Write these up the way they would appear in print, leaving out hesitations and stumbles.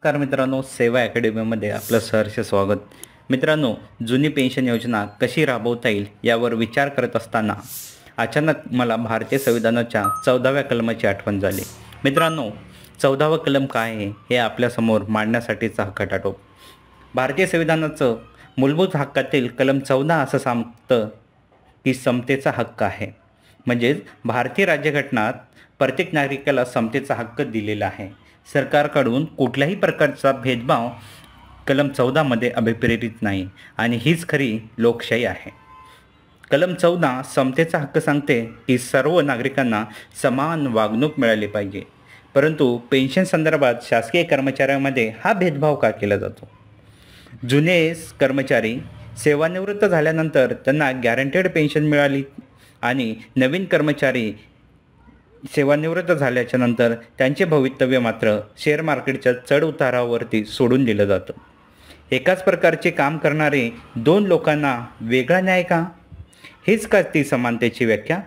नमस्कार मित्रांनो, सेवा अकॅडमीमध्ये आपलं सहर्ष स्वागत. मित्रांनो, जुनी पेन्शन योजना कशी राबवता येईल यावर विचार करत असताना अचानक मला भारतीय संविधानाच्या 14व्या कलमाची आठवण झाली. मित्रांनो, 14वं कलम काय आहे हे आपल्यासमोर मांडण्यासाठीचा हा खटाटोप. भारतीय संविधानाचं मूलभूत हक्कातील कलम 14 असं सांगतं की समतेचा हक्क आहे. म्हणजेच भारतीय राज्यघटनात प्रत्येक नागरिकाला समतेचा हक्क दिलेला आहे. सरकारकडून कुठल्याही प्रकारचा भेदभाव कलम 14मध्ये अभिप्रेरित नाही आणि हीच खरी लोकशाही आहे. कलम 14 समतेचा हक्क सांगते की सर्व नागरिकांना समान वागणूक मिळाली पाहिजे. परंतु पेन्शन संदर्भात शासकीय कर्मचाऱ्यांमध्ये हा भेदभाव का केला जातो? जुने कर्मचारी सेवानिवृत्त झाल्यानंतर त्यांना गॅरंटेड पेन्शन मिळाली आणि नवीन कर्मचारी सेवानिवृत्त झाल्याच्या नंतर त्यांचे भवितव्य मात्र शेअर मार्केटच्या चढ उतारावरती सोडून दिलं जातं. एकाच प्रकारचे काम करणारे दोन लोकांना वेगळा न्याय का? हीच का ती समानतेची व्याख्या?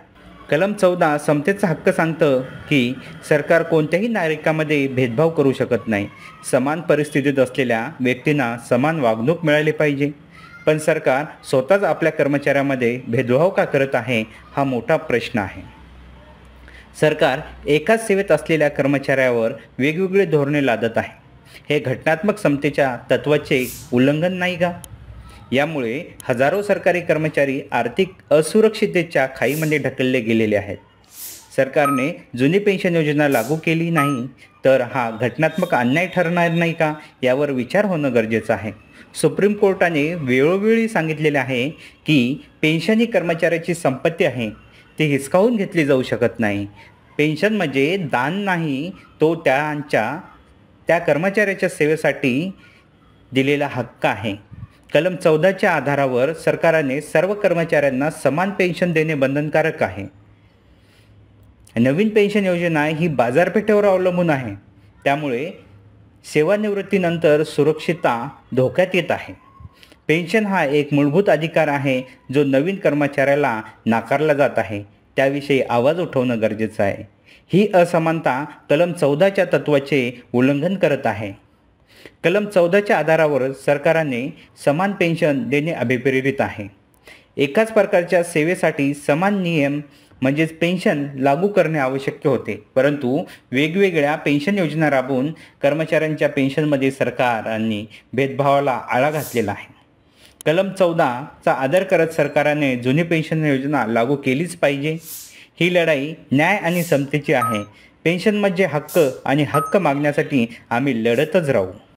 कलम 14 समतेचा हक्क सांगतं की सरकार कोणत्याही नागरिकामध्ये भेदभाव करू शकत नाही. समान परिस्थितीत असलेल्या व्यक्तींना समान वागणूक मिळाली पाहिजे. पण सरकार स्वतःच आपल्या कर्मचाऱ्यांमध्ये भेदभाव का करत आहे हा मोठा प्रश्न आहे. सरकार एकाच सेवेत असलेल्या कर्मचाऱ्यावर वेगवेगळे धोरणे लादत आहे. हे घटनात्मक समतेच्या तत्त्वाचे उल्लंघन नाही का? यामुळे हजारो सरकारी कर्मचारी आर्थिक असुरक्षिततेच्या खाईमध्ये ढकलले गेलेले आहेत. सरकारने जुनी पेन्शन योजना लागू केली नाही तर हा घटनात्मक अन्याय ठरणार नाही का यावर विचार होणं गरजेचं आहे. सुप्रीम कोर्टाने वेळोवेळी सांगितलेले आहे की पेन्शन ही कर्मचाऱ्याची संपत्ती आहे, ती हिसकावून घेतली जाऊ शकत नाही. पेन्शन म्हणजे दान नाही, तो त्या कर्मचाऱ्याच्या सेवेसाठी दिलेला हक्क आहे. कलम 14च्या आधारावर सरकारने सर्व कर्मचाऱ्यांना समान पेन्शन देणे बंधनकारक आहे. नवीन पेन्शन योजना ही बाजारपेठेवर अवलंबून आहे. त्यामुळे सेवानिवृत्तीनंतर सुरक्षितता धोक्यात येत आहे. पेन्शन हा एक मूलभूत अधिकार आहे जो नवीन कर्मचाऱ्याला नाकारला जात आहे. त्याविषयी आवाज उठवणं गरजेचं आहे. ही असमानता कलम 14च्या तत्त्वाचे उल्लंघन करत आहे. कलम 14च्या आधारावर सरकारने समान पेन्शन देणे अभिप्रेरित आहे. एकाच प्रकारच्या सेवेसाठी समान नियम म्हणजेच पेन्शन लागू करणे आवश्यक होते. परंतु वेगवेगळ्या पेन्शन योजना राबवून कर्मचाऱ्यांच्या पेन्शनमध्ये सरकारने भेदभावाला आळा घातलेला आहे. कलम 14चा आदर करत सरकारने जुनी पेन्शन योजना लागू केलीच पाहिजे. ही लढाई न्याय आणि समतेची आहे. पेन्शन म्हणजे हक्क आणि हक्क मागण्यासाठी आम्ही लढतच राहू.